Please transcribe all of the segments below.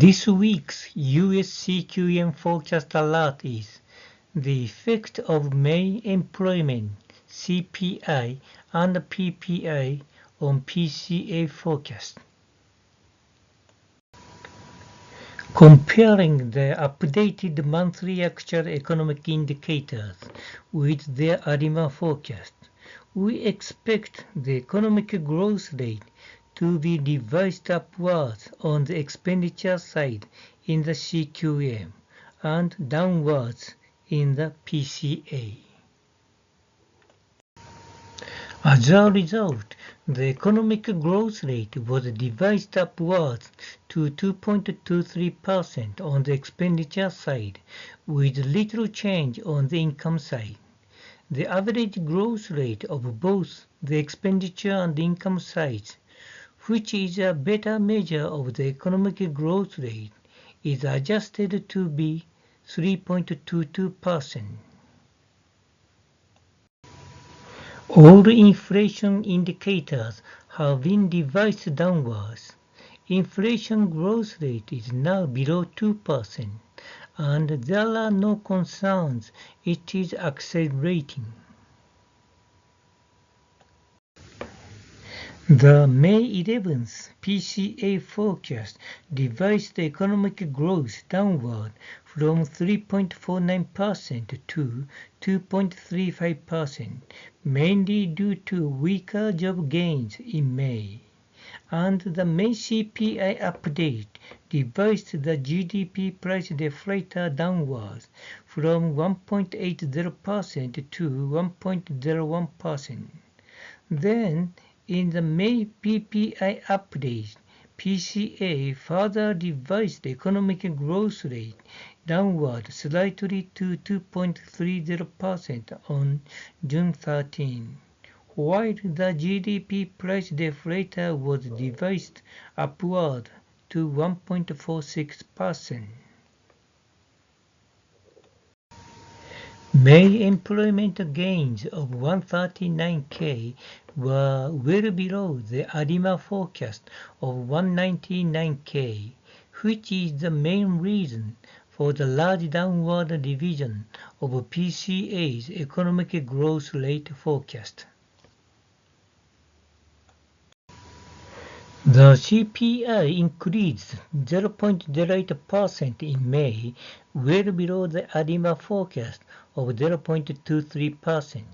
This week's US CQM forecast alert is the effect of May employment, CPI and PPI on PCA forecast. Comparing the updated monthly actual economic indicators with their ARIMA forecast, we expect the economic growth rate to be revised upwards on the expenditure side in the CQM and downwards in the PCA. As a result, the economic growth rate was revised upwards to 2.23% on the expenditure side, with little change on the income side. The average growth rate of both the expenditure and income sides, which is a better measure of the economic growth rate, is adjusted to be 3.22%. All inflation indicators have been revised downwards. Inflation growth rate is now below 2%, and there are no concerns it is accelerating. The May 11th PCA forecast revised the economic growth downward from 3.49% to 2.35%, mainly due to weaker job gains in May. And the May CPI update revised the GDP price deflator downwards from 1.80% to 1.01%. Then, in the May PPI update, PCA further revised the economic growth rate downward slightly to 2.30% on June 13, while the GDP price deflator was revised upward to 1.46%. May employment gains of 139K were well below the ARIMA forecast of 199K, which is the main reason for the large downward revision of PCA's economic growth rate forecast. The CPI increased 0.08% in May, well below the ARIMA forecast of 0.23%.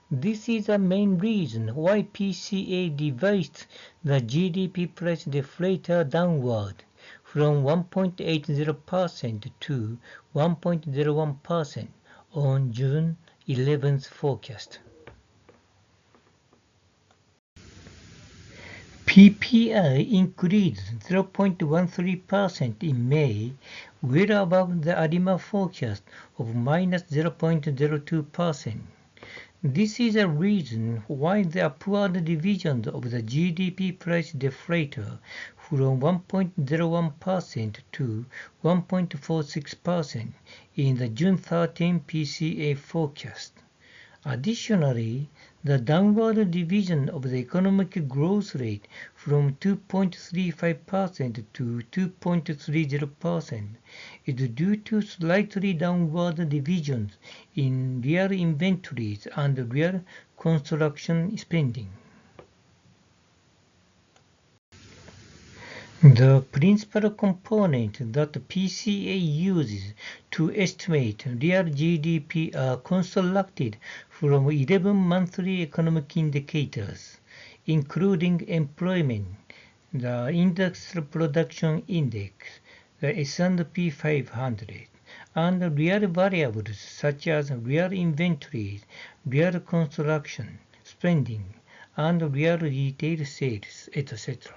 This is the main reason why PCA revised the GDP price deflator downward from 1.80% to 1.01% on June 11th forecast. PPI increased 0.13% in May, well above the ARIMA forecast of minus 0.02%. This is a reason why the upward revision of the GDP price deflator from 1.01% to 1.46% in the June 13 PCA forecast. Additionally, the downward revision of the economic growth rate from 2.35% to 2.30% is due to slightly downward revisions in real inventories and real construction spending. The principal component that PCA uses to estimate real GDP are constructed from 11 monthly economic indicators, including employment, the Industrial Production Index, the S&P 500, and real variables such as real inventories, real construction spending, and real retail sales, etc.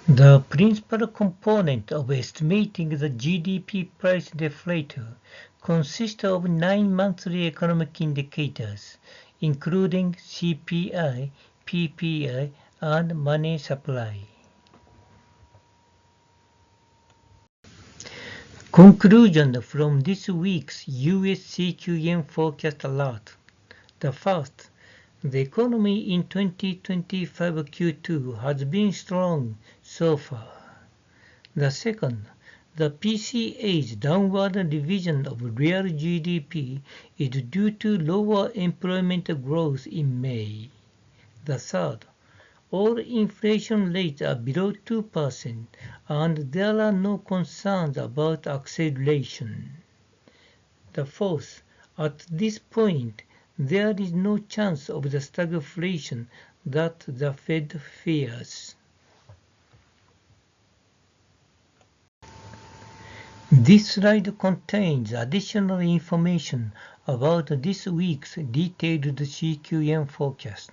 The principal component of estimating the GDP price deflator consists of 9 monthly economic indicators, including CPI, PPI, and money supply. Conclusion from this week's US CQM forecast alert. The first, The economy in 2025 Q2 has been strong so far. The second, the PCA's downward revision of real GDP is due to lower employment growth in May. The third, all inflation rates are below 2% and there are no concerns about acceleration. The fourth, at this point, there is no chance of the stagflation that the Fed fears. This slide contains additional information about this week's detailed CQM forecast.